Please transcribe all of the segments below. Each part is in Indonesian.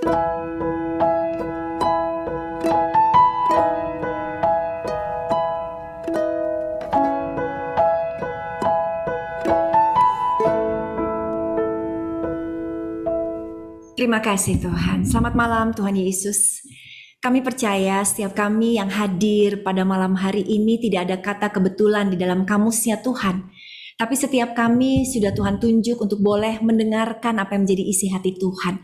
Terima kasih Tuhan. Selamat malam Tuhan Yesus. Kami percaya setiap kami yang hadir pada malam hari ini tidak ada kata kebetulan di dalam kamusnya Tuhan. Tapi setiap kami sudah Tuhan tunjuk untuk boleh mendengarkan apa yang menjadi isi hati Tuhan.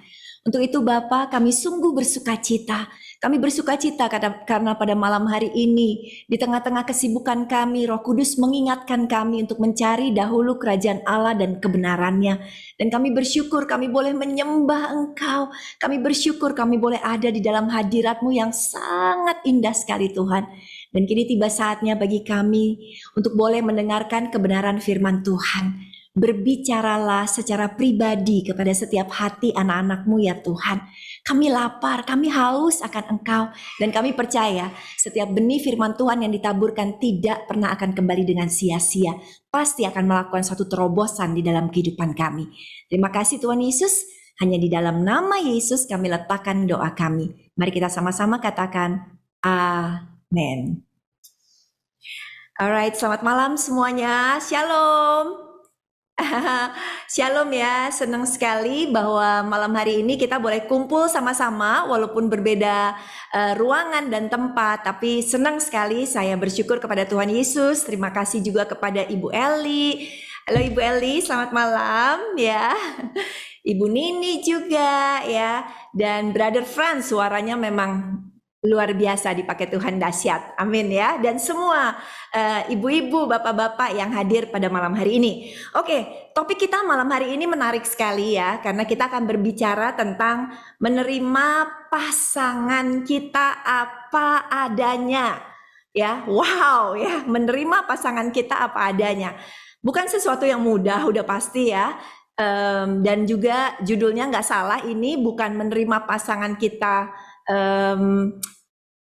Untuk itu Bapa, kami sungguh bersuka cita. Kami bersuka cita karena pada malam hari ini, di tengah-tengah kesibukan kami, Roh Kudus mengingatkan kami untuk mencari dahulu kerajaan Allah dan kebenarannya. Dan kami bersyukur kami boleh menyembah Engkau. Kami bersyukur kami boleh ada di dalam hadirat-Mu yang sangat indah sekali Tuhan. Dan kini tiba saatnya bagi kami untuk boleh mendengarkan kebenaran firman Tuhan. Berbicaralah secara pribadi kepada setiap hati anak-anak-Mu ya Tuhan. Kami lapar, kami haus akan Engkau. Dan kami percaya setiap benih firman Tuhan yang ditaburkan tidak pernah akan kembali dengan sia-sia. Pasti akan melakukan suatu terobosan di dalam kehidupan kami. Terima kasih Tuhan Yesus. Hanya di dalam nama Yesus kami letakkan doa kami. Mari kita sama-sama katakan amin. Alright, selamat malam semuanya. Shalom. Shalom ya, senang sekali bahwa malam hari ini kita boleh kumpul sama-sama walaupun berbeda ruangan dan tempat, tapi senang sekali saya bersyukur kepada Tuhan Yesus. Terima kasih juga kepada Ibu Eli. Halo Ibu Eli, selamat malam ya. Ibu Nini juga ya, dan Brother Franz suaranya memang luar biasa dipakai Tuhan dahsyat. Amin ya. Dan semua ibu-ibu, bapak-bapak yang hadir pada malam hari ini. Oke, topik kita malam hari ini menarik sekali ya. Karena kita akan berbicara tentang menerima pasangan kita apa adanya. Ya, wow ya. Menerima pasangan kita apa adanya. Bukan sesuatu yang mudah, udah pasti ya. Dan juga judulnya nggak salah, ini bukan menerima pasangan kita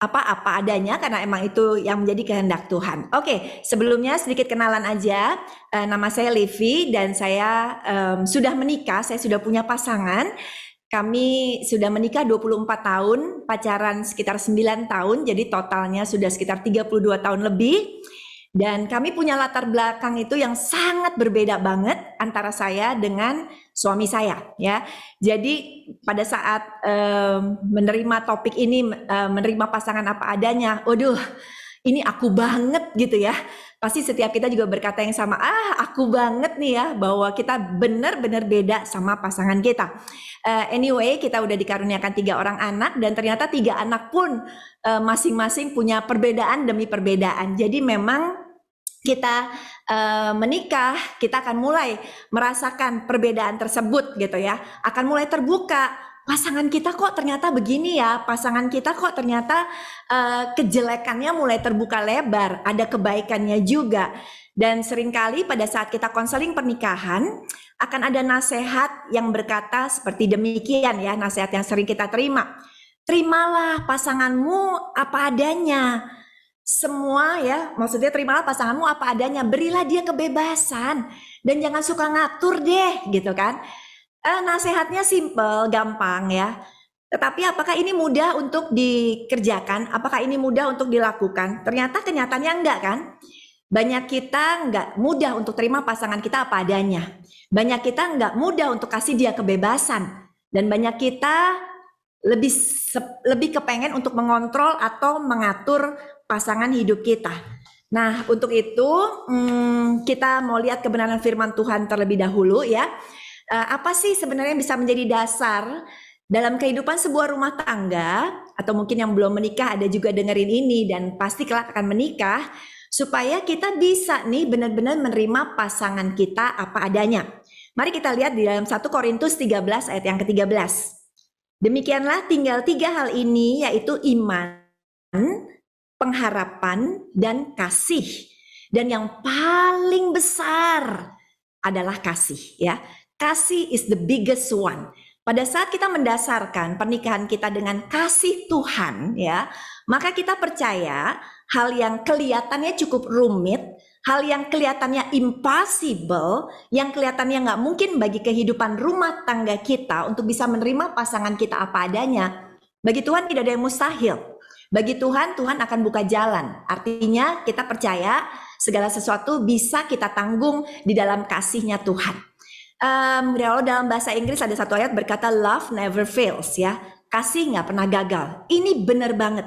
apa adanya karena emang itu yang menjadi kehendak Tuhan. Oke, sebelumnya sedikit kenalan aja. Nama saya Livi dan saya sudah menikah, saya sudah punya pasangan. Kami sudah menikah 24 tahun, pacaran sekitar 9 tahun, jadi totalnya sudah sekitar 32 tahun lebih. Dan kami punya latar belakang itu yang sangat berbeda banget antara saya dengan suami saya ya. Jadi pada saat menerima topik ini, menerima pasangan apa adanya, waduh ini aku banget gitu ya. Pasti setiap kita juga berkata yang sama, aku banget nih ya, bahwa kita benar-benar beda sama pasangan kita. Anyway, kita udah dikaruniakan 3 orang anak dan ternyata 3 anak pun masing-masing punya perbedaan demi perbedaan. Jadi memang kita menikah, kita akan mulai merasakan perbedaan tersebut gitu ya. Akan mulai terbuka, pasangan kita kok ternyata begini ya, pasangan kita kok ternyata kejelekannya mulai terbuka lebar, ada kebaikannya juga. Dan seringkali pada saat kita konseling pernikahan, akan ada nasihat yang berkata seperti demikian ya, nasihat yang sering kita terima. Terimalah pasanganmu apa adanya. Semua ya, maksudnya terimalah pasanganmu apa adanya, berilah dia kebebasan dan jangan suka ngatur deh gitu kan. Nasihatnya simple, gampang ya. Tetapi apakah ini mudah untuk dikerjakan? Apakah ini mudah untuk dilakukan? Ternyata kenyataannya enggak kan? Banyak kita enggak mudah untuk terima pasangan kita apa adanya. Banyak kita enggak mudah untuk kasih dia kebebasan. Dan banyak kita lebih kepengen untuk mengontrol atau mengatur pasangan hidup kita. Nah, untuk itu kita mau lihat kebenaran firman Tuhan terlebih dahulu ya. Apa sih sebenarnya yang bisa menjadi dasar dalam kehidupan sebuah rumah tangga, atau mungkin yang belum menikah ada juga dengerin ini dan pasti kelak akan menikah, supaya kita bisa nih benar-benar menerima pasangan kita apa adanya. Mari kita lihat di dalam 1 Korintus 13 ayat yang ke-13. Demikianlah tinggal 3 hal ini, yaitu iman, pengharapan, dan kasih. Dan yang paling besar adalah kasih ya. Kasih is the biggest one. Pada saat kita mendasarkan pernikahan kita dengan kasih Tuhan ya, maka kita percaya hal yang kelihatannya cukup rumit, hal yang kelihatannya impossible, yang kelihatannya nggak mungkin bagi kehidupan rumah tangga kita untuk bisa menerima pasangan kita apa adanya, bagi Tuhan tidak ada yang mustahil. Bagi Tuhan, Tuhan akan buka jalan. Artinya kita percaya segala sesuatu bisa kita tanggung di dalam kasih-Nya Tuhan. Kalau dalam bahasa Inggris ada satu ayat berkata love never fails, ya. Kasih nggak pernah gagal. Ini benar banget.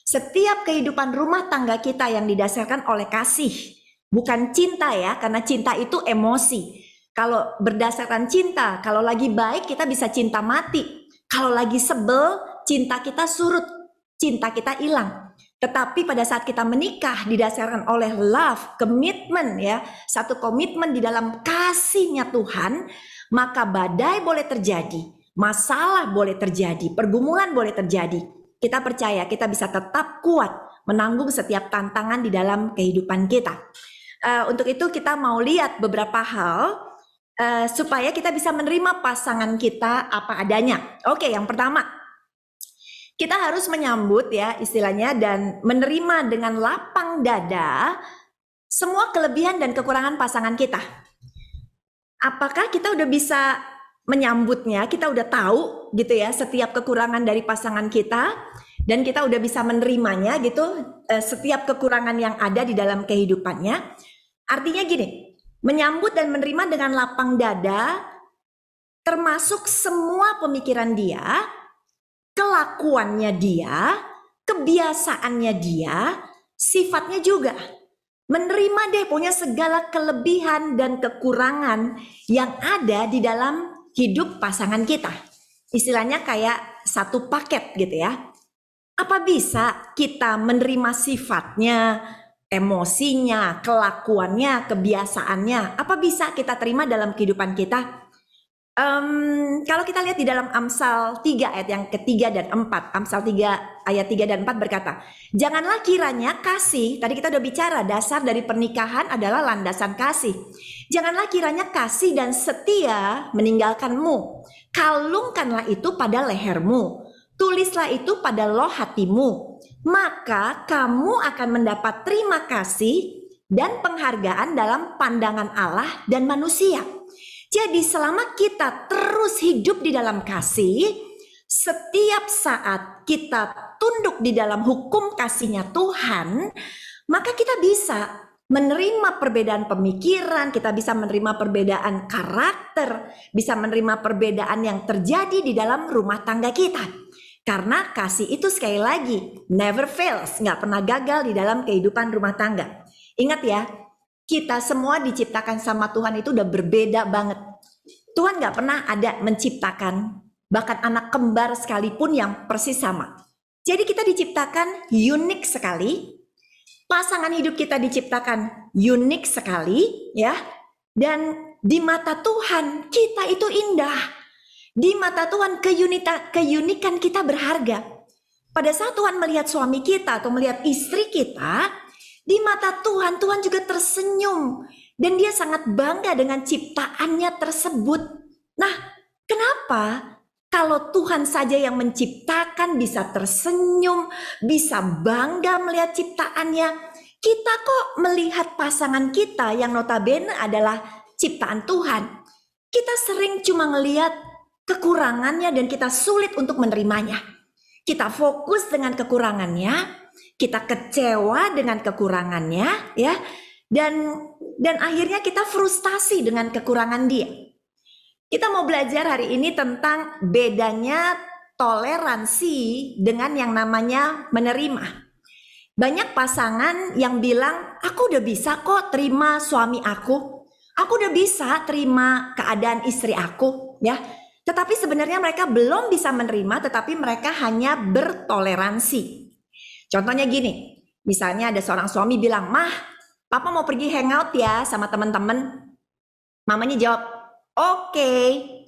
Setiap kehidupan rumah tangga kita yang didasarkan oleh kasih, bukan cinta ya, karena cinta itu emosi. Kalau berdasarkan cinta, kalau lagi baik kita bisa cinta mati. Kalau lagi sebel, cinta kita surut, cinta kita hilang. Tetapi pada saat kita menikah didasarkan oleh love, komitmen ya, satu komitmen di dalam kasih-Nya Tuhan, maka badai boleh terjadi, masalah boleh terjadi, pergumulan boleh terjadi. Kita percaya kita bisa tetap kuat menanggung setiap tantangan di dalam kehidupan kita. Untuk itu kita mau lihat beberapa hal supaya kita bisa menerima pasangan kita apa adanya. Oke, yang pertama, kita harus menyambut ya istilahnya dan menerima dengan lapang dada semua kelebihan dan kekurangan pasangan kita. Apakah kita udah bisa menyambutnya, kita udah tahu gitu ya setiap kekurangan dari pasangan kita dan kita udah bisa menerimanya gitu, setiap kekurangan yang ada di dalam kehidupannya. Artinya gini, menyambut dan menerima dengan lapang dada termasuk semua pemikiran dia, kelakuannya dia, kebiasaannya dia, sifatnya juga. Menerima deh punya segala kelebihan dan kekurangan yang ada di dalam hidup pasangan kita. Istilahnya kayak satu paket gitu ya. Apa bisa kita menerima sifatnya, emosinya, kelakuannya, kebiasaannya? Apa bisa kita terima dalam kehidupan kita? Kalau kita lihat di dalam Amsal 3 ayat yang ketiga dan 4, Amsal 3 ayat 3 dan 4 berkata, janganlah kiranya kasih, tadi kita udah bicara dasar dari pernikahan adalah landasan kasih. Janganlah kiranya kasih dan setia meninggalkanmu, kalungkanlah itu pada lehermu, tulislah itu pada loh hatimu, maka kamu akan mendapat terima kasih dan penghargaan dalam pandangan Allah dan manusia. Jadi selama kita terus hidup di dalam kasih, setiap saat kita tunduk di dalam hukum kasih-Nya Tuhan, maka kita bisa menerima perbedaan pemikiran, kita bisa menerima perbedaan karakter, bisa menerima perbedaan yang terjadi di dalam rumah tangga kita. Karena kasih itu sekali lagi never fails, nggak pernah gagal di dalam kehidupan rumah tangga. Ingat ya, kita semua diciptakan sama Tuhan itu udah berbeda banget. Tuhan gak pernah ada menciptakan bahkan anak kembar sekalipun yang persis sama. Jadi kita diciptakan unik sekali. Pasangan hidup kita diciptakan unik sekali ya. Dan di mata Tuhan kita itu indah. Di mata Tuhan keunikan kita berharga. Pada saat Tuhan melihat suami kita atau melihat istri kita, di mata Tuhan, Tuhan juga tersenyum. Dan dia sangat bangga dengan ciptaannya tersebut. Nah, kenapa kalau Tuhan saja yang menciptakan bisa tersenyum, bisa bangga melihat ciptaannya, kita kok melihat pasangan kita yang notabene adalah ciptaan Tuhan, kita sering cuma ngelihat kekurangannya dan kita sulit untuk menerimanya. Kita fokus dengan kekurangannya, kita kecewa dengan kekurangannya ya, dan akhirnya kita frustasi dengan kekurangan dia. Kita mau belajar hari ini tentang bedanya toleransi dengan yang namanya menerima. Banyak pasangan yang bilang, aku udah bisa kok terima suami aku udah bisa terima keadaan istri aku ya. Tetapi sebenarnya mereka belum bisa menerima, tetapi mereka hanya bertoleransi. Contohnya gini, misalnya ada seorang suami bilang, mah, papa mau pergi hangout ya sama teman-teman. Mamanya jawab, oke,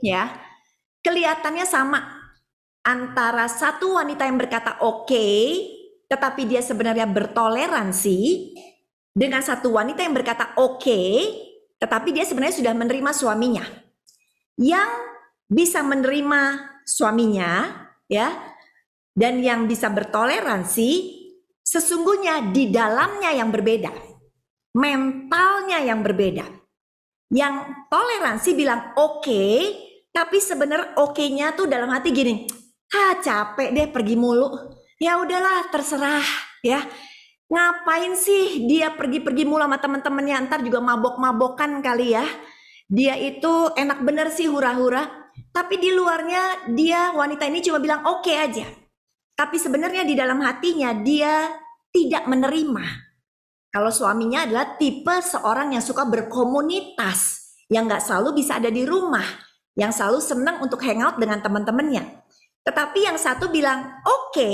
ya. Kelihatannya sama antara satu wanita yang berkata oke, tetapi dia sebenarnya bertoleransi, dengan satu wanita yang berkata oke, tetapi dia sebenarnya sudah menerima suaminya. Yang bisa menerima suaminya, ya, dan yang bisa bertoleransi, sesungguhnya di dalamnya yang berbeda. mentalnya yang berbeda. Yang toleransi bilang oke, tapi sebenarnya oke-nya tuh dalam hati gini, capek deh pergi mulu. Ya udahlah terserah ya. Ngapain sih dia pergi-pergi mulu sama teman-temannya, ntar juga mabok-mabokan kali ya. Dia itu enak bener sih hura-hura, tapi di luarnya dia wanita ini cuma bilang oke aja. Tapi sebenarnya di dalam hatinya dia tidak menerima. Kalau suaminya adalah tipe seorang yang suka berkomunitas, yang nggak selalu bisa ada di rumah, yang selalu senang untuk hangout dengan teman-temannya. Tetapi yang satu bilang oke,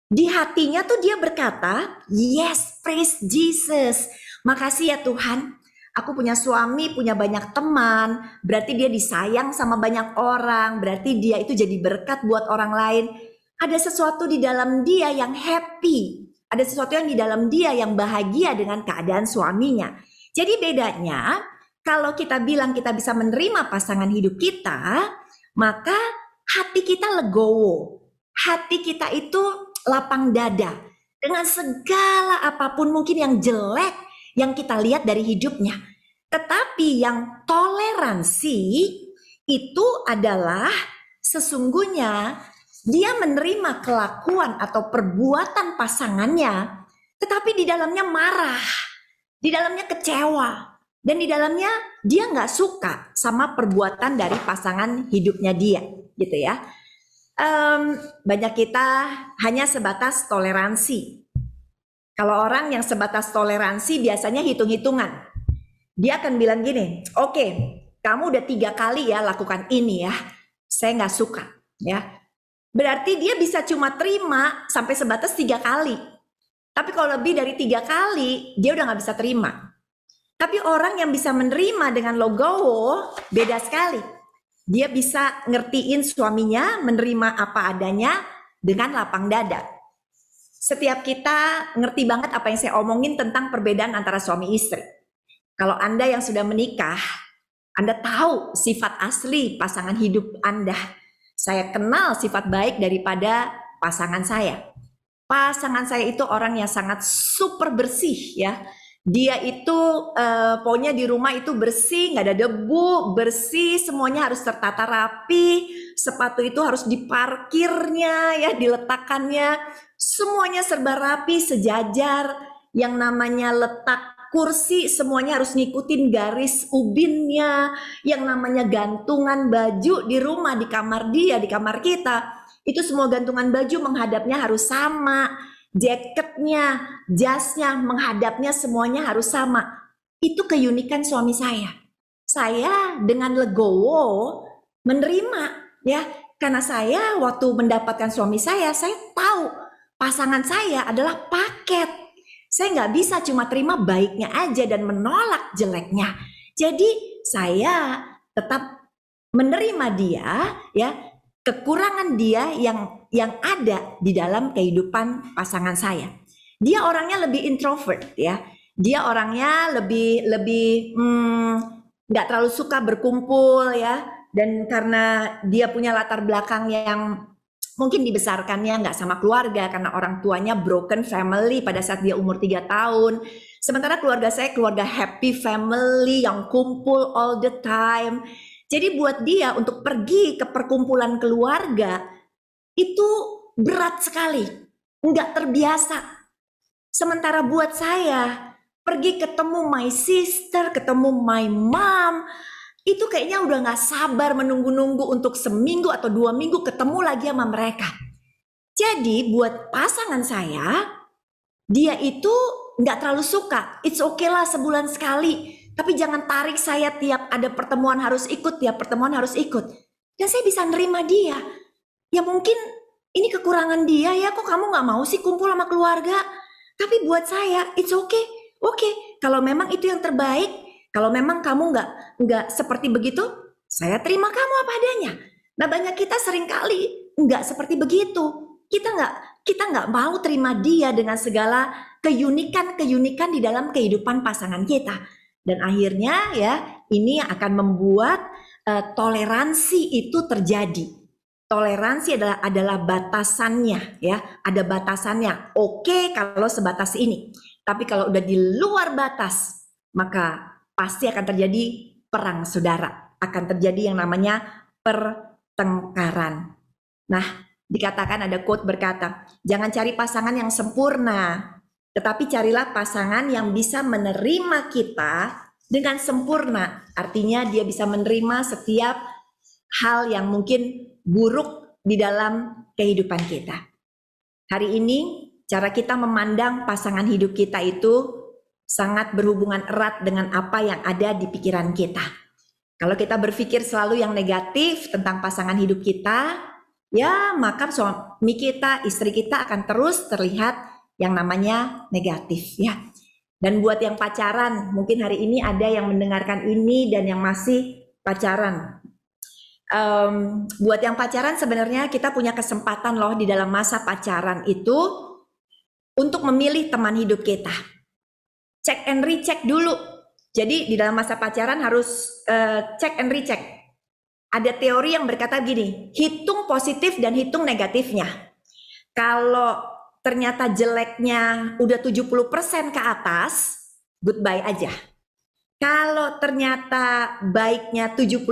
di hatinya tuh dia berkata, yes, praise Jesus. Makasih ya Tuhan, aku punya suami, punya banyak teman, berarti dia disayang sama banyak orang, berarti dia itu jadi berkat buat orang lain. Ada sesuatu di dalam dia yang happy, ada sesuatu yang di dalam dia yang bahagia dengan keadaan suaminya. Jadi bedanya, kalau kita bilang kita bisa menerima pasangan hidup kita, maka hati kita legowo, hati kita itu lapang dada dengan segala apapun mungkin yang jelek yang kita lihat dari hidupnya. Tetapi yang toleransi itu adalah sesungguhnya dia menerima kelakuan atau perbuatan pasangannya, tetapi di dalamnya marah, di dalamnya kecewa, dan di dalamnya dia nggak suka sama perbuatan dari pasangan hidupnya dia, gitu ya. Banyak kita hanya sebatas toleransi. Kalau orang yang sebatas toleransi biasanya hitung-hitungan. Dia akan bilang gini, oke, kamu udah 3 kali ya lakukan ini ya, saya nggak suka ya. Berarti dia bisa cuma terima sampai sebatas 3 kali. Tapi kalau lebih dari 3 kali, dia udah nggak bisa terima. Tapi orang yang bisa menerima dengan logowo, beda sekali. Dia bisa ngertiin suaminya, menerima apa adanya dengan lapang dada. Setiap kita ngerti banget apa yang saya omongin tentang perbedaan antara suami istri. Kalau Anda yang sudah menikah, Anda tahu sifat asli pasangan hidup Anda. Saya kenal sifat baik daripada pasangan saya. Pasangan saya itu orang yang sangat super bersih ya. Dia itu pokoknya di rumah itu bersih, nggak ada debu, bersih, semuanya harus tertata rapi. Sepatu itu harus diparkirnya ya, diletakkannya. Semuanya serba rapi, sejajar. Yang namanya letak kursi semuanya harus ngikutin garis ubinnya, yang namanya gantungan baju di rumah, di kamar dia, di kamar kita, itu semua gantungan baju menghadapnya harus sama, jaketnya, jasnya menghadapnya semuanya harus sama. Itu keunikan suami saya. Saya dengan legowo menerima ya, karena saya waktu mendapatkan suami saya tahu pasangan saya adalah paket. Saya nggak bisa cuma terima baiknya aja dan menolak jeleknya. Jadi saya tetap menerima dia ya, kekurangan dia yang ada di dalam kehidupan pasangan saya. Dia orangnya lebih introvert ya. Dia orangnya lebih nggak terlalu suka berkumpul ya. Dan karena dia punya latar belakang yang mungkin dibesarkannya nggak sama keluarga karena orang tuanya broken family pada saat dia umur 3 tahun. Sementara keluarga saya keluarga happy family yang kumpul all the time. Jadi buat dia untuk pergi ke perkumpulan keluarga itu berat sekali, nggak terbiasa. Sementara buat saya pergi ketemu my sister, ketemu my mom, itu kayaknya udah gak sabar menunggu-nunggu untuk seminggu atau 2 minggu ketemu lagi sama mereka. Jadi buat pasangan saya, dia itu gak terlalu suka. It's okay lah sebulan sekali, tapi jangan tarik saya tiap ada pertemuan harus ikut, tiap pertemuan harus ikut. Dan saya bisa nerima dia. Ya mungkin ini kekurangan dia ya, kok kamu gak mau sih kumpul sama keluarga? Tapi buat saya, it's okay. Oke, kalau memang itu yang terbaik, kalau memang kamu nggak seperti begitu, saya terima kamu apa adanya. Nah banyak kita seringkali nggak seperti begitu. Kita nggak mau terima dia dengan segala keunikan di dalam kehidupan pasangan kita. Dan akhirnya ya ini akan membuat toleransi itu terjadi. Toleransi adalah batasannya ya, ada batasannya. Oke kalau sebatas ini. Tapi kalau udah di luar batas, maka pasti akan terjadi perang saudara. Akan terjadi yang namanya pertengkaran. Nah, dikatakan ada quote berkata, jangan cari pasangan yang sempurna, tetapi carilah pasangan yang bisa menerima kita dengan sempurna. Artinya dia bisa menerima setiap hal yang mungkin buruk di dalam kehidupan kita. Hari ini cara kita memandang pasangan hidup kita itu sangat berhubungan erat dengan apa yang ada di pikiran kita. Kalau kita berpikir selalu yang negatif tentang pasangan hidup kita, ya maka suami kita, istri kita akan terus terlihat yang namanya negatif ya. Dan buat yang pacaran, mungkin hari ini ada yang mendengarkan ini dan yang masih pacaran. Buat yang pacaran sebenarnya kita punya kesempatan loh di dalam masa pacaran itu untuk memilih teman hidup kita. Cek and recheck dulu. Jadi di dalam masa pacaran harus cek and recheck. Ada teori yang berkata gini, hitung positif dan hitung negatifnya. Kalau ternyata jeleknya udah 70% ke atas, goodbye aja. Kalau ternyata baiknya 70%,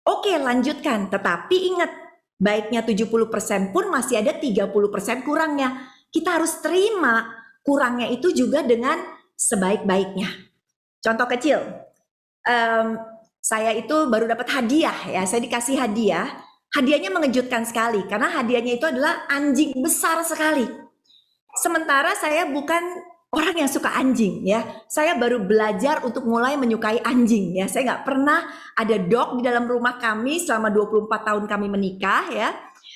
oke, lanjutkan, tetapi ingat, baiknya 70% pun masih ada 30% kurangnya. Kita harus terima kurangnya itu juga dengan sebaik-baiknya. Contoh kecil, saya itu baru dapat hadiah ya, saya dikasih hadiah. Hadiahnya mengejutkan sekali, karena hadiahnya itu adalah anjing besar sekali. Sementara saya bukan orang yang suka anjing ya, saya baru belajar untuk mulai menyukai anjing ya. Saya nggak pernah ada dog di dalam rumah kami selama 24 tahun kami menikah ya.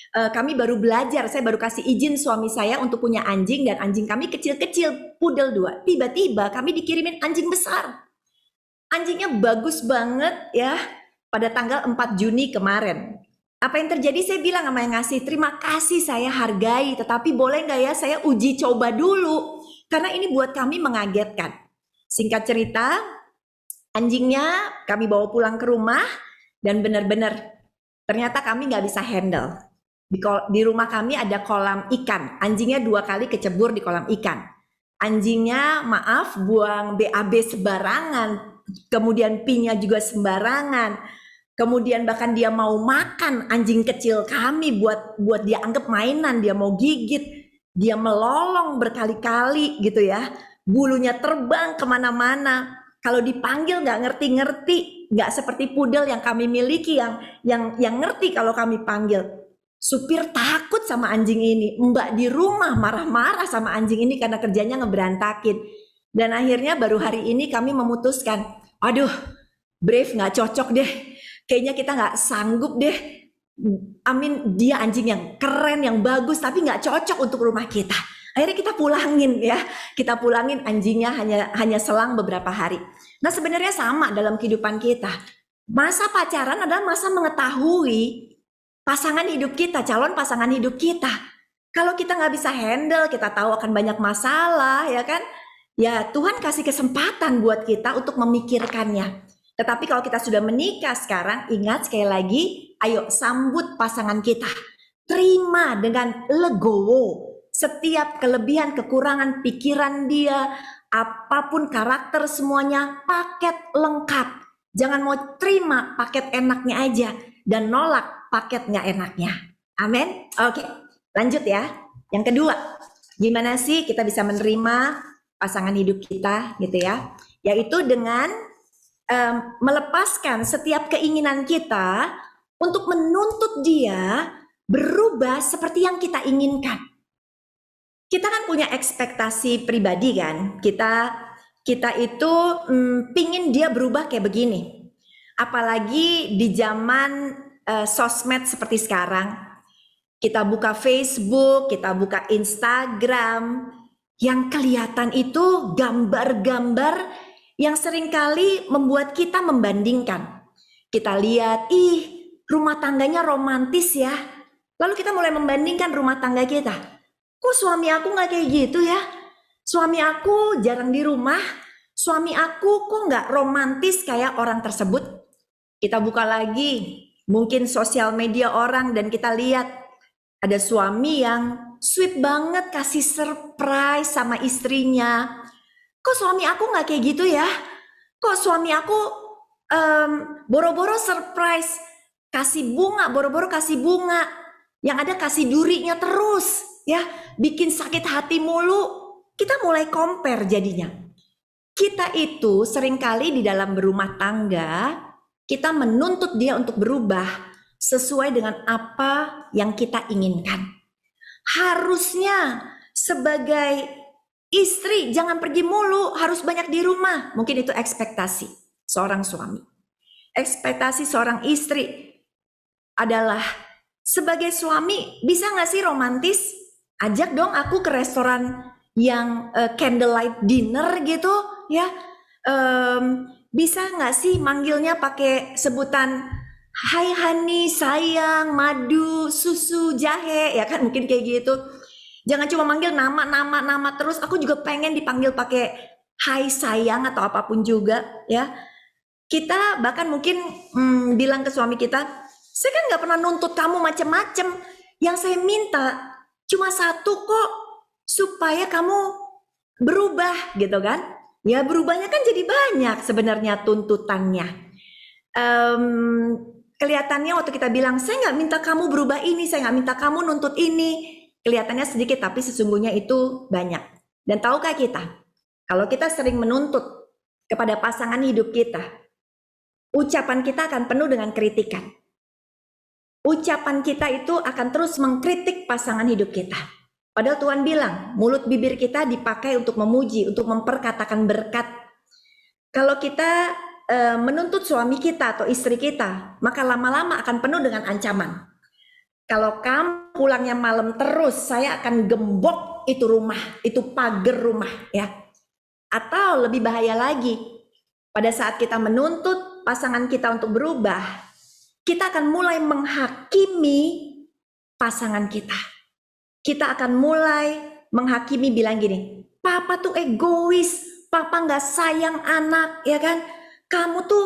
Kami baru belajar, saya baru kasih izin suami saya untuk punya anjing, dan anjing kami kecil-kecil, pudel 2. Tiba-tiba kami dikirimin anjing besar. Anjingnya bagus banget ya, pada tanggal 4 Juni kemarin. Apa yang terjadi? Saya bilang sama yang ngasih, terima kasih, saya hargai, tetapi boleh nggak ya saya uji coba dulu, karena ini buat kami mengagetkan. Singkat cerita, anjingnya kami bawa pulang ke rumah, dan benar-benar ternyata kami nggak bisa handle. Di rumah kami ada kolam ikan, anjingnya 2 kali kecebur di kolam ikan. Anjingnya maaf buang BAB sembarangan, kemudian pinya juga sembarangan. Kemudian bahkan dia mau makan anjing kecil kami buat dia anggap mainan, dia mau gigit, dia melolong berkali-kali gitu ya, bulunya terbang kemana-mana. Kalau dipanggil nggak ngerti-ngerti, nggak seperti pudel yang kami miliki yang ngerti kalau kami panggil. Supir takut sama anjing ini, mbak di rumah marah-marah sama anjing ini karena kerjanya ngeberantakin. Dan akhirnya baru hari ini kami memutuskan, aduh Brave nggak cocok deh. Kayaknya kita nggak sanggup deh. Dia anjing yang keren, yang bagus, tapi nggak cocok untuk rumah kita. Akhirnya kita pulangin ya. Kita pulangin anjingnya hanya selang beberapa hari. Nah sebenarnya sama dalam kehidupan kita. Masa pacaran adalah masa mengetahui pasangan hidup kita, calon pasangan hidup kita. Kalau kita nggak bisa handle, kita tahu akan banyak masalah ya kan. Ya Tuhan kasih kesempatan buat kita untuk memikirkannya. Tetapi kalau kita sudah menikah sekarang, ingat sekali lagi, ayo sambut pasangan kita. Terima dengan legowo setiap kelebihan, kekurangan pikiran dia, apapun karakter semuanya, paket lengkap. Jangan mau terima paket enaknya aja dan nolak paket nggak enaknya. Amin. Oke, lanjut ya. Yang kedua, gimana sih kita bisa menerima pasangan hidup kita gitu ya? Yaitu dengan melepaskan setiap keinginan kita untuk menuntut dia berubah seperti yang kita inginkan. Kita kan punya ekspektasi pribadi kan, kita itu pingin dia berubah kayak begini. Apalagi di zaman sosmed seperti sekarang, kita buka Facebook, kita buka Instagram, yang kelihatan itu gambar-gambar yang seringkali membuat kita membandingkan. Kita lihat, rumah tangganya romantis ya. Lalu kita mulai membandingkan rumah tangga kita. Kok suami aku nggak kayak gitu ya? Suami aku jarang di rumah. Suami aku kok nggak romantis kayak orang tersebut? Kita buka lagi, mungkin sosial media orang, dan kita lihat ada suami yang sweet banget kasih surprise sama istrinya. Kok suami aku nggak kayak gitu ya? Kok suami aku boro-boro surprise, kasih bunga, boro-boro kasih bunga. Yang ada kasih durinya terus, ya, bikin sakit hati mulu. Kita mulai compare jadinya. Kita itu seringkali di dalam berumah tangga, kita menuntut dia untuk berubah sesuai dengan apa yang kita inginkan. Harusnya sebagai istri jangan pergi mulu, harus banyak di rumah. Mungkin itu ekspektasi seorang suami. Ekspektasi seorang istri adalah sebagai suami bisa gak sih romantis? Ajak dong aku ke restoran yang candlelight dinner gitu ya. Bisa gak sih manggilnya pakai sebutan hai honey, sayang, madu, susu, jahe, ya kan mungkin kayak gitu. Jangan cuma manggil nama terus. Aku juga pengen dipanggil pakai hai sayang atau apapun juga ya. Kita bahkan mungkin bilang ke suami kita, saya kan gak pernah nuntut kamu macem-macem. Yang saya minta cuma satu kok, supaya kamu berubah gitu kan. Ya berubahnya kan jadi banyak sebenarnya tuntutannya. Kelihatannya waktu kita bilang, saya gak minta kamu berubah ini, saya gak minta kamu nuntut ini. Kelihatannya sedikit tapi sesungguhnya itu banyak. Dan tahukah kita, kalau kita sering menuntut kepada pasangan hidup kita, ucapan kita akan penuh dengan kritikan. Ucapan kita itu akan terus mengkritik pasangan hidup kita. Padahal Tuhan bilang, mulut bibir kita dipakai untuk memuji, untuk memperkatakan berkat. Kalau kita menuntut suami kita atau istri kita, maka lama-lama akan penuh dengan ancaman. Kalau kamu pulangnya malam terus, saya akan gembok itu rumah, itu pagar rumah ya. Atau lebih bahaya lagi, pada saat kita menuntut pasangan kita untuk berubah, kita akan mulai menghakimi pasangan kita. Kita akan mulai menghakimi bilang gini, papa tuh egois, papa gak sayang anak, ya kan? Kamu tuh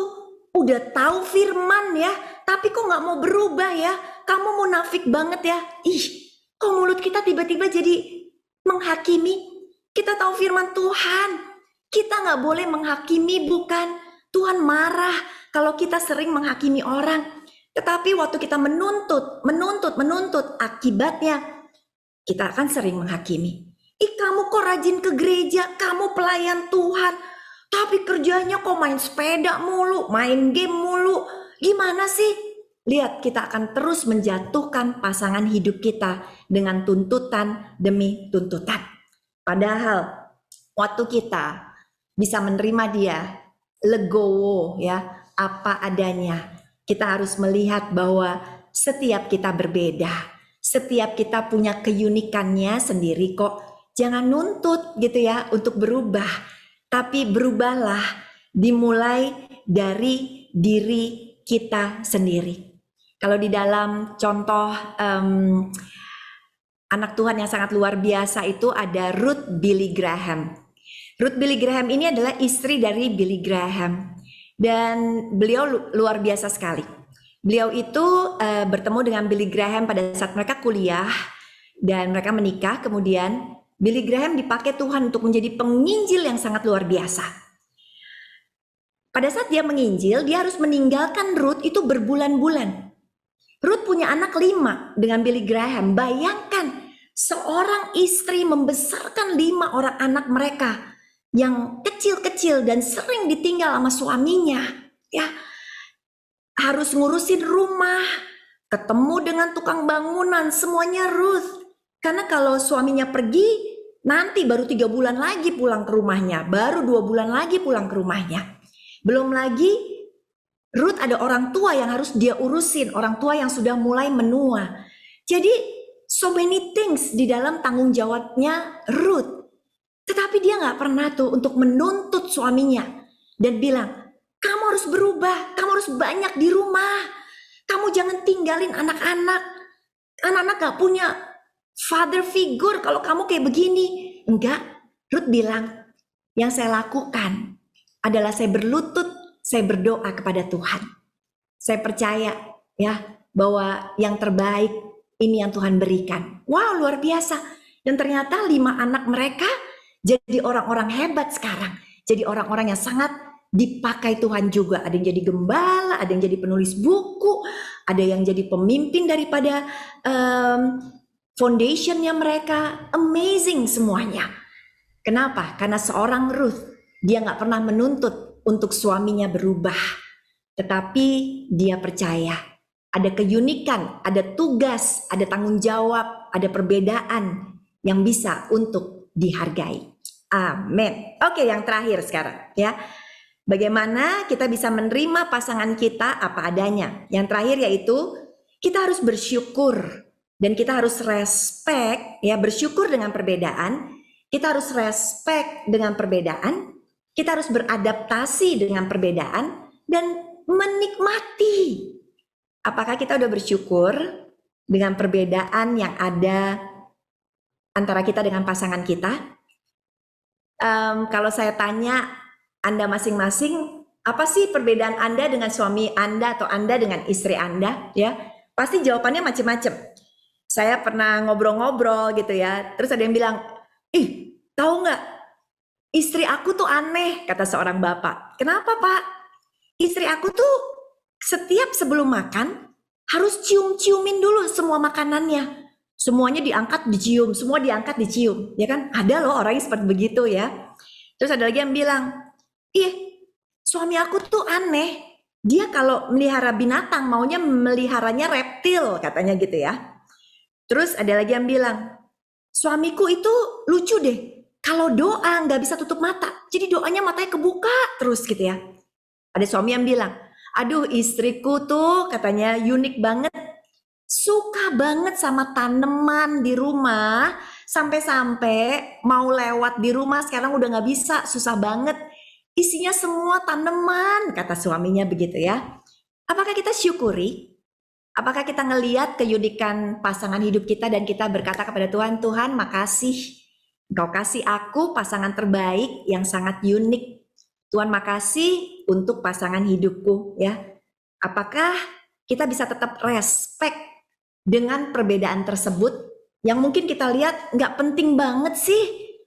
udah tahu firman ya, tapi kok gak mau berubah ya? Kamu munafik banget ya. Ih, kok mulut kita tiba-tiba jadi menghakimi? Kita tahu firman Tuhan. Kita gak boleh menghakimi, bukan? Tuhan marah kalau kita sering menghakimi orang. Tetapi waktu kita menuntut, akibatnya kita akan sering menghakimi. Kamu kok rajin ke gereja, kamu pelayan Tuhan, tapi kerjanya kok main sepeda mulu, main game mulu. Gimana sih? Lihat, kita akan terus menjatuhkan pasangan hidup kita dengan tuntutan demi tuntutan. Padahal waktu kita bisa menerima dia, legowo ya, apa adanya. Kita harus melihat bahwa setiap kita berbeda. Setiap kita punya keunikannya sendiri kok. Jangan nuntut gitu ya untuk berubah. Tapi berubahlah dimulai dari diri kita sendiri. Kalau di dalam contoh anak Tuhan yang sangat luar biasa itu ada Ruth Billy Graham. Ruth Billy Graham ini adalah istri dari Billy Graham. Dan beliau luar biasa sekali. Beliau itu bertemu dengan Billy Graham pada saat mereka kuliah dan mereka menikah. Kemudian Billy Graham dipakai Tuhan untuk menjadi penginjil yang sangat luar biasa. Pada saat dia menginjil, dia harus meninggalkan Ruth itu berbulan-bulan. Ruth punya anak 5 dengan Billy Graham. Bayangkan seorang istri membesarkan 5 orang anak mereka yang kecil-kecil dan sering ditinggal sama suaminya, ya. Harus ngurusin rumah, ketemu dengan tukang bangunan, semuanya Ruth. Karena kalau suaminya pergi, nanti baru 3 bulan lagi pulang ke rumahnya, baru 2 bulan lagi pulang ke rumahnya. Belum lagi Ruth ada orang tua yang harus dia urusin, orang tua yang sudah mulai menua. Jadi so many things di dalam tanggung jawabnya Ruth. Tetapi dia gak pernah tuh untuk menuntut suaminya dan bilang, kamu harus berubah, kamu harus banyak di rumah, kamu jangan tinggalin anak-anak. Anak-anak gak punya father figure kalau kamu kayak begini. Enggak, Ruth bilang, yang saya lakukan adalah saya berlutut, saya berdoa kepada Tuhan. Saya percaya ya bahwa yang terbaik ini yang Tuhan berikan. Wow, luar biasa. Dan ternyata 5 anak mereka jadi orang-orang hebat sekarang. Jadi orang-orang yang sangat dipakai Tuhan juga. Ada yang jadi gembala, ada yang jadi penulis buku, ada yang jadi pemimpin daripada foundationnya mereka. Amazing semuanya. Kenapa? Karena seorang Ruth, dia nggak pernah menuntut untuk suaminya berubah. Tetapi dia percaya ada keunikan, ada tugas, ada tanggung jawab, ada perbedaan yang bisa untuk dihargai. Amin. Oke, yang terakhir sekarang ya. Bagaimana kita bisa menerima pasangan kita apa adanya. Yang terakhir yaitu kita harus bersyukur dan kita harus respect ya, bersyukur dengan perbedaan. Kita harus respect dengan perbedaan. Kita harus beradaptasi dengan perbedaan dan menikmati. Apakah kita udah bersyukur dengan perbedaan yang ada antara kita dengan pasangan kita? Kalau saya tanya Anda masing-masing, apa sih perbedaan Anda dengan suami Anda atau Anda dengan istri Anda? Ya, pasti jawabannya macam-macam. Saya pernah ngobrol-ngobrol gitu ya, terus ada yang bilang, ih, tahu nggak? Istri aku tuh aneh, kata seorang bapak. Kenapa, Pak? Istri aku tuh setiap sebelum makan harus cium-ciumin dulu semua makanannya. Semuanya diangkat dicium, semua diangkat dicium, ya kan? Ada loh orang yang seperti begitu ya. Terus ada lagi yang bilang, ih, suami aku tuh aneh. Dia kalau melihara binatang maunya meliharanya reptil, katanya gitu ya. Terus ada lagi yang bilang, suamiku itu lucu deh. Kalau doa nggak bisa tutup mata, jadi doanya matanya kebuka terus gitu ya. Ada suami yang bilang, aduh istriku tuh katanya unik banget. Suka banget sama tanaman di rumah, sampai-sampai mau lewat di rumah sekarang udah nggak bisa, susah banget. Isinya semua tanaman, kata suaminya begitu ya. Apakah kita syukuri? Apakah kita ngelihat keunikan pasangan hidup kita dan kita berkata kepada Tuhan, Tuhan makasih, Engkau kasih aku pasangan terbaik yang sangat unik. Tuhan makasih untuk pasangan hidupku ya. Apakah kita bisa tetap respect dengan perbedaan tersebut yang mungkin kita lihat nggak penting banget sih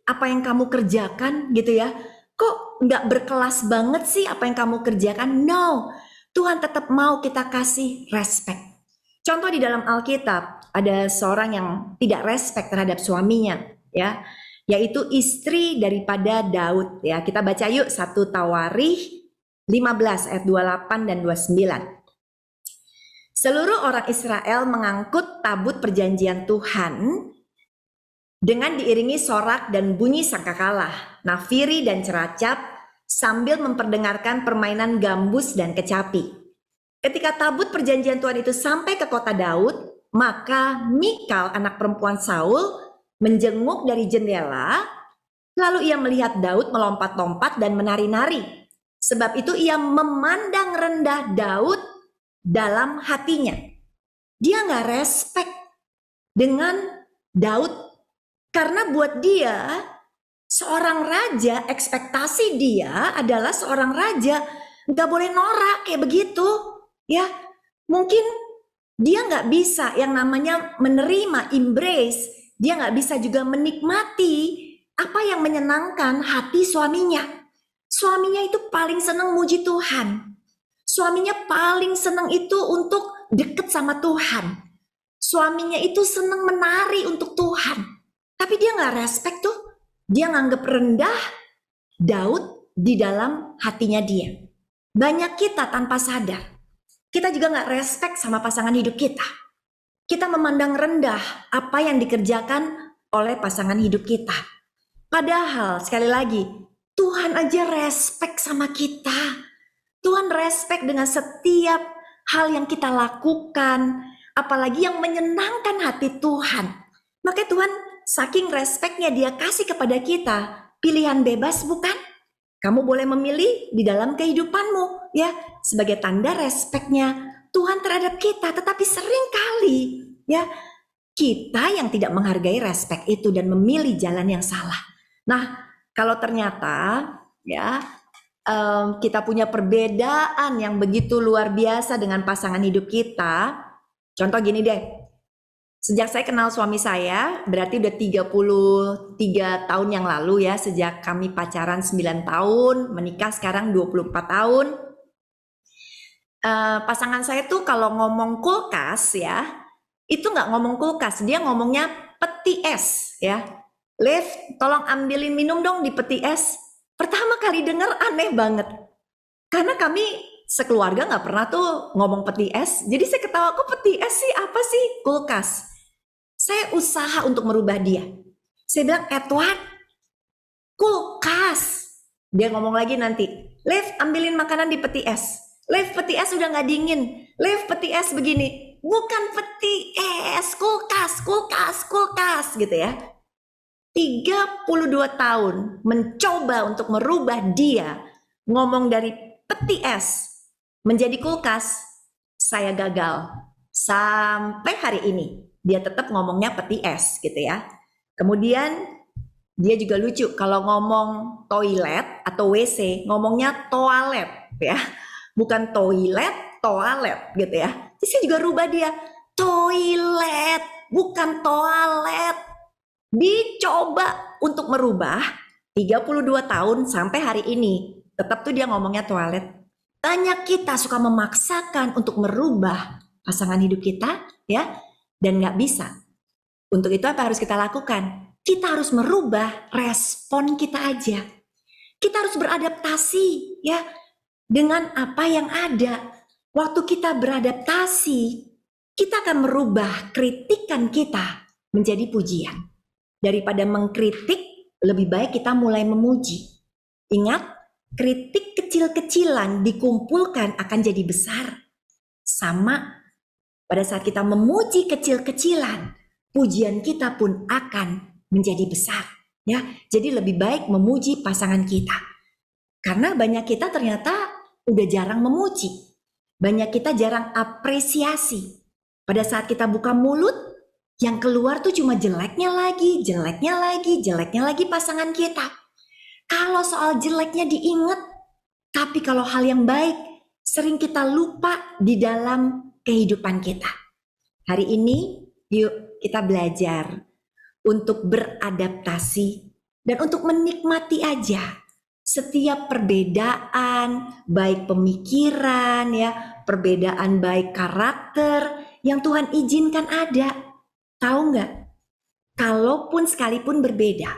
apa yang kamu kerjakan gitu ya. Kok nggak berkelas banget sih apa yang kamu kerjakan? No, Tuhan tetap mau kita kasih respect. Contoh di dalam Alkitab ada seorang yang tidak respect terhadap suaminya ya, yaitu istri daripada Daud ya. Kita baca yuk 1 Tawarikh 15 ayat 28 dan 29. Seluruh orang Israel mengangkut tabut perjanjian Tuhan dengan diiringi sorak dan bunyi sangkakala, nafiri dan ceracap sambil memperdengarkan permainan gambus dan kecapi. Ketika tabut perjanjian Tuhan itu sampai ke kota Daud, maka Mikal anak perempuan Saul menjenguk dari jendela, lalu ia melihat Daud melompat-lompat dan menari-nari. Sebab itu ia memandang rendah Daud dalam hatinya. Dia nggak respect dengan Daud karena buat dia seorang raja, ekspektasi dia adalah seorang raja nggak boleh norak kayak begitu ya. Mungkin dia nggak bisa yang namanya menerima, embrace. Dia nggak bisa juga menikmati apa yang menyenangkan hati suaminya. Suaminya itu paling senang muji Tuhan. Suaminya paling senang itu untuk deket sama Tuhan. Suaminya itu senang menari untuk Tuhan. Tapi dia nggak respect tuh. Dia nganggep rendah Daud di dalam hatinya dia. Banyak kita tanpa sadar. Kita juga nggak respect sama pasangan hidup kita. Kita memandang rendah apa yang dikerjakan oleh pasangan hidup kita. Padahal sekali lagi, Tuhan aja respect sama kita. Tuhan respect dengan setiap hal yang kita lakukan, apalagi yang menyenangkan hati Tuhan. Makanya Tuhan saking respectnya dia kasih kepada kita pilihan bebas, bukan? Kamu boleh memilih di dalam kehidupanmu ya, sebagai tanda respectnya Tuhan terhadap kita. Tetapi seringkali ya kita yang tidak menghargai respect itu dan memilih jalan yang salah. Nah, kalau ternyata ya kita punya perbedaan yang begitu luar biasa dengan pasangan hidup kita. Contoh gini deh, Sejak saya kenal suami saya, berarti udah 33 tahun yang lalu ya, sejak kami pacaran 9 tahun, menikah sekarang 24 tahun. Pasangan saya tuh kalau ngomong kulkas ya, itu nggak ngomong kulkas, dia ngomongnya peti es ya. Liv, tolong ambilin minum dong di peti es. Pertama kali denger aneh banget. Karena kami sekeluarga nggak pernah tuh ngomong peti es. Jadi saya ketawa, kok peti es sih? Apa sih? Kulkas. Saya usaha untuk merubah dia. Saya bilang, Edward, kulkas. Dia ngomong lagi nanti, Liv, ambilin makanan di peti es. Liv, peti es udah nggak dingin. Liv, peti es begini. Bukan peti es, kulkas, kulkas, kulkas gitu ya. 32 tahun mencoba untuk merubah dia ngomong dari peti es menjadi kulkas, saya gagal. Sampai hari ini dia tetap ngomongnya peti es gitu ya. Kemudian dia juga lucu kalau ngomong toilet atau WC ngomongnya toilet ya. Bukan toilet, toilet gitu ya. Jadi saya juga rubah dia, toilet, bukan toilet. Dicoba untuk merubah 32 tahun sampai hari ini. Tetap tuh dia ngomongnya toilet. Banyak kita suka memaksakan untuk merubah pasangan hidup kita ya, dan nggak bisa. Untuk itu apa harus kita lakukan? Kita harus merubah respon kita aja. Kita harus beradaptasi ya dengan apa yang ada. Waktu kita beradaptasi, kita akan merubah kritikan kita menjadi pujian. Daripada mengkritik, lebih baik kita mulai memuji. Ingat, kritik kecil-kecilan dikumpulkan akan jadi besar. Sama, pada saat kita memuji kecil-kecilan, pujian kita pun akan menjadi besar. Ya, jadi lebih baik memuji pasangan kita. Karena banyak kita ternyata udah jarang memuji. Banyak kita jarang apresiasi. Pada saat kita buka mulut, yang keluar tuh cuma jeleknya lagi, jeleknya lagi, jeleknya lagi pasangan kita. Kalau soal jeleknya diingat, tapi kalau hal yang baik, sering kita lupa di dalam kehidupan kita. Hari ini, yuk kita belajar untuk beradaptasi dan untuk menikmati aja setiap perbedaan, baik pemikiran ya, perbedaan baik karakter yang Tuhan izinkan ada. Tahu nggak? Kalaupun sekalipun berbeda,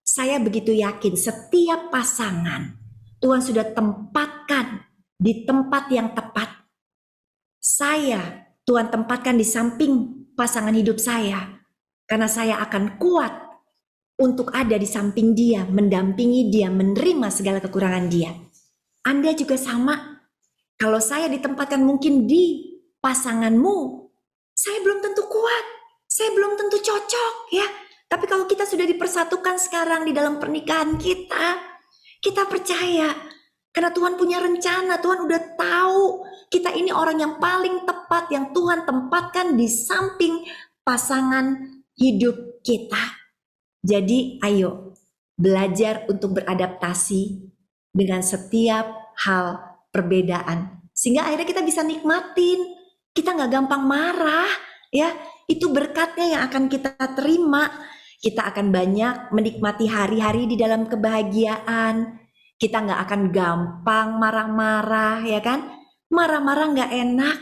saya begitu yakin setiap pasangan Tuhan sudah tempatkan di tempat yang tepat. Saya Tuhan tempatkan di samping pasangan hidup saya, karena saya akan kuat untuk ada di samping dia, mendampingi dia, menerima segala kekurangan dia. Anda juga sama. Kalau saya ditempatkan mungkin di pasanganmu, saya belum tentu kuat. Saya belum tentu cocok ya. Tapi kalau kita sudah dipersatukan sekarang di dalam pernikahan kita percaya. Karena Tuhan punya rencana, Tuhan udah tahu kita ini orang yang paling tepat yang Tuhan tempatkan di samping pasangan hidup kita. Jadi ayo belajar untuk beradaptasi dengan setiap hal perbedaan. Sehingga akhirnya kita bisa nikmatin. Kita nggak gampang marah ya. Itu berkatnya yang akan kita terima. Kita akan banyak menikmati hari-hari di dalam kebahagiaan. Kita nggak akan gampang marah-marah ya kan. Marah-marah nggak enak.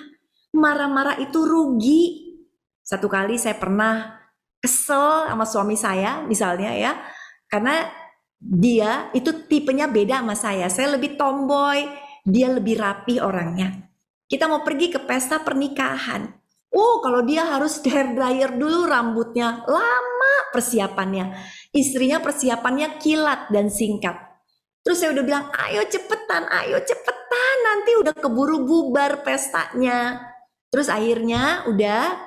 Marah-marah itu rugi. Satu kali saya pernah kesel sama suami saya misalnya ya. Karena dia itu tipenya beda sama saya. Saya lebih tomboy. Dia lebih rapi orangnya. Kita mau pergi ke pesta pernikahan. Kalau dia harus hair dryer dulu rambutnya, lama persiapannya. Istrinya persiapannya kilat dan singkat. Terus saya udah bilang, ayo cepetan, nanti udah keburu bubar pestanya. Terus akhirnya udah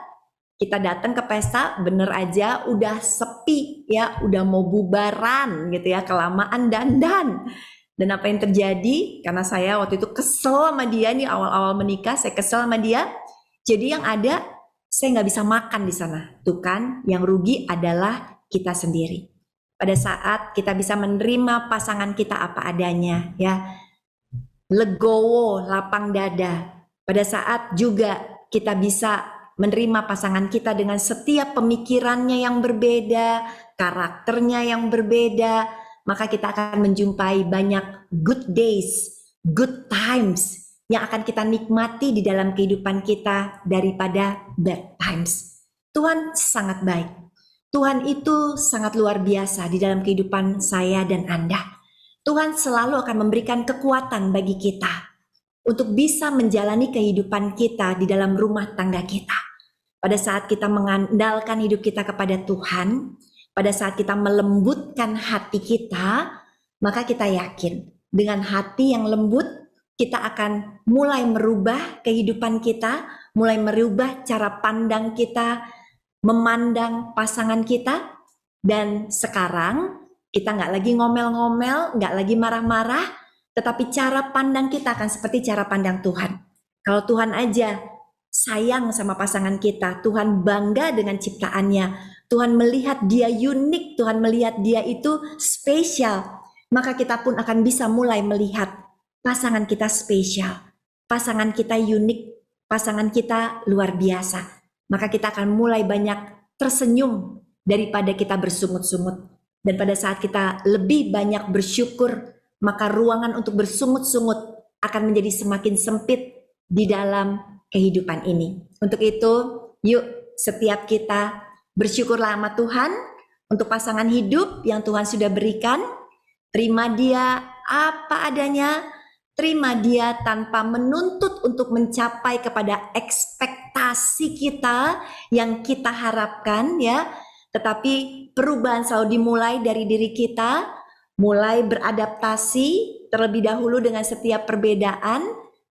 kita datang ke pesta, bener aja udah sepi ya, udah mau bubaran gitu ya, kelamaan dandan. Dan apa yang terjadi? Karena saya waktu itu kesel sama dia nih, awal-awal menikah saya kesel sama dia. Jadi yang ada saya nggak bisa makan di sana. Tuh kan, yang rugi adalah kita sendiri. Pada saat kita bisa menerima pasangan kita apa adanya, ya, legowo, lapang dada. Pada saat juga kita bisa menerima pasangan kita dengan setiap pemikirannya yang berbeda, karakternya yang berbeda, maka kita akan menjumpai banyak good days, good times yang akan kita nikmati di dalam kehidupan kita daripada bad times. Tuhan sangat baik. Tuhan itu sangat luar biasa di dalam kehidupan saya dan Anda. Tuhan selalu akan memberikan kekuatan bagi kita untuk bisa menjalani kehidupan kita di dalam rumah tangga kita. Pada saat kita mengandalkan hidup kita kepada Tuhan, pada saat kita melembutkan hati kita, maka kita yakin dengan hati yang lembut, kita akan mulai merubah kehidupan kita, mulai merubah cara pandang kita, memandang pasangan kita, dan sekarang kita nggak lagi ngomel-ngomel, nggak lagi marah-marah, tetapi cara pandang kita akan seperti cara pandang Tuhan. Kalau Tuhan aja sayang sama pasangan kita, Tuhan bangga dengan ciptaannya, Tuhan melihat dia unik, Tuhan melihat dia itu spesial, maka kita pun akan bisa mulai melihat pasangan kita spesial, pasangan kita unik, pasangan kita luar biasa. Maka kita akan mulai banyak tersenyum daripada kita bersungut-sungut. Dan pada saat kita lebih banyak bersyukur, maka ruangan untuk bersungut-sungut akan menjadi semakin sempit di dalam kehidupan ini. Untuk itu, yuk setiap kita bersyukurlah sama Tuhan untuk pasangan hidup yang Tuhan sudah berikan. Terima dia apa adanya, terima dia tanpa menuntut untuk mencapai kepada ekspektasi kita yang kita harapkan ya. Tetapi perubahan selalu dimulai dari diri kita, mulai beradaptasi terlebih dahulu dengan setiap perbedaan,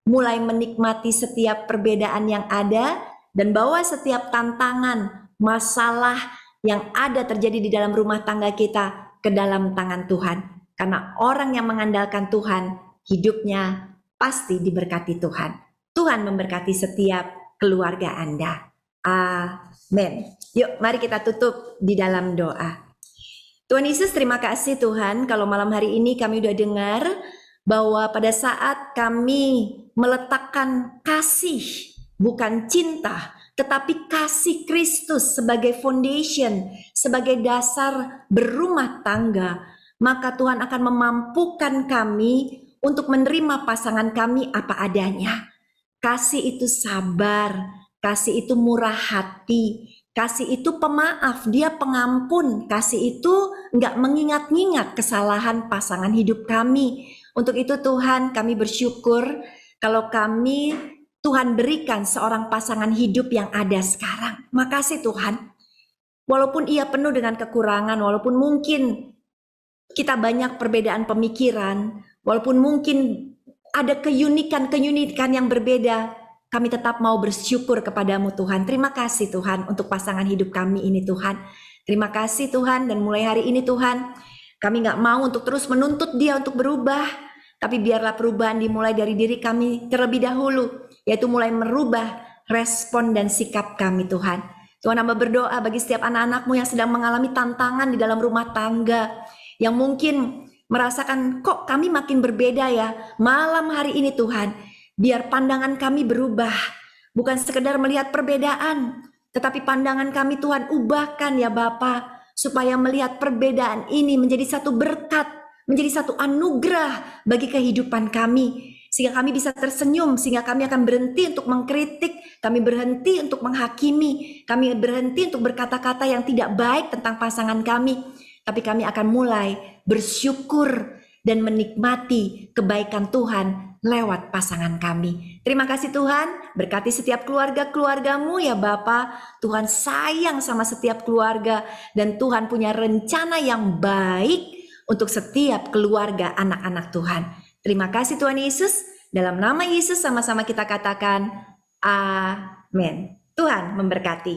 mulai menikmati setiap perbedaan yang ada, dan bawa setiap tantangan, masalah yang ada terjadi di dalam rumah tangga kita ke dalam tangan Tuhan. Karena orang yang mengandalkan Tuhan, hidupnya pasti diberkati Tuhan. Tuhan memberkati setiap keluarga Anda. Amin. Yuk mari kita tutup di dalam doa. Tuhan Yesus, terima kasih Tuhan kalau malam hari ini kami udah dengar bahwa pada saat kami meletakkan kasih, bukan cinta, tetapi kasih Kristus sebagai foundation, sebagai dasar berumah tangga, maka Tuhan akan memampukan kami untuk menerima pasangan kami apa adanya. Kasih itu sabar, kasih itu murah hati, kasih itu pemaaf, dia pengampun. Kasih itu enggak mengingat-ingat kesalahan pasangan hidup kami. Untuk itu Tuhan, kami bersyukur kalau kami Tuhan berikan seorang pasangan hidup yang ada sekarang. Makasih Tuhan. Walaupun ia penuh dengan kekurangan, walaupun mungkin kita banyak perbedaan pemikiran, walaupun mungkin ada keunikan yang berbeda, kami tetap mau bersyukur kepadamu Tuhan. Terima kasih Tuhan untuk pasangan hidup kami ini Tuhan. Terima kasih Tuhan, dan mulai hari ini Tuhan, kami gak mau untuk terus menuntut dia untuk berubah, tapi biarlah perubahan dimulai dari diri kami terlebih dahulu, yaitu mulai merubah respon dan sikap kami Tuhan. Tuhan, hamba berdoa bagi setiap anak-anakmu yang sedang mengalami tantangan di dalam rumah tangga, yang mungkin merasakan kok kami makin berbeda ya. Malam hari ini Tuhan, biar pandangan kami berubah, bukan sekedar melihat perbedaan, tetapi pandangan kami Tuhan ubahkan ya Bapa, supaya melihat perbedaan ini menjadi satu berkat, menjadi satu anugerah bagi kehidupan kami, sehingga kami bisa tersenyum, sehingga kami akan berhenti untuk mengkritik, kami berhenti untuk menghakimi, kami berhenti untuk berkata-kata yang tidak baik tentang pasangan kami, tapi kami akan mulai bersyukur dan menikmati kebaikan Tuhan lewat pasangan kami. Terima kasih Tuhan, berkati setiap keluarga-keluargamu ya Bapa. Tuhan sayang sama setiap keluarga, dan Tuhan punya rencana yang baik untuk setiap keluarga anak-anak Tuhan. Terima kasih Tuhan Yesus, dalam nama Yesus sama-sama kita katakan amin. Tuhan memberkati.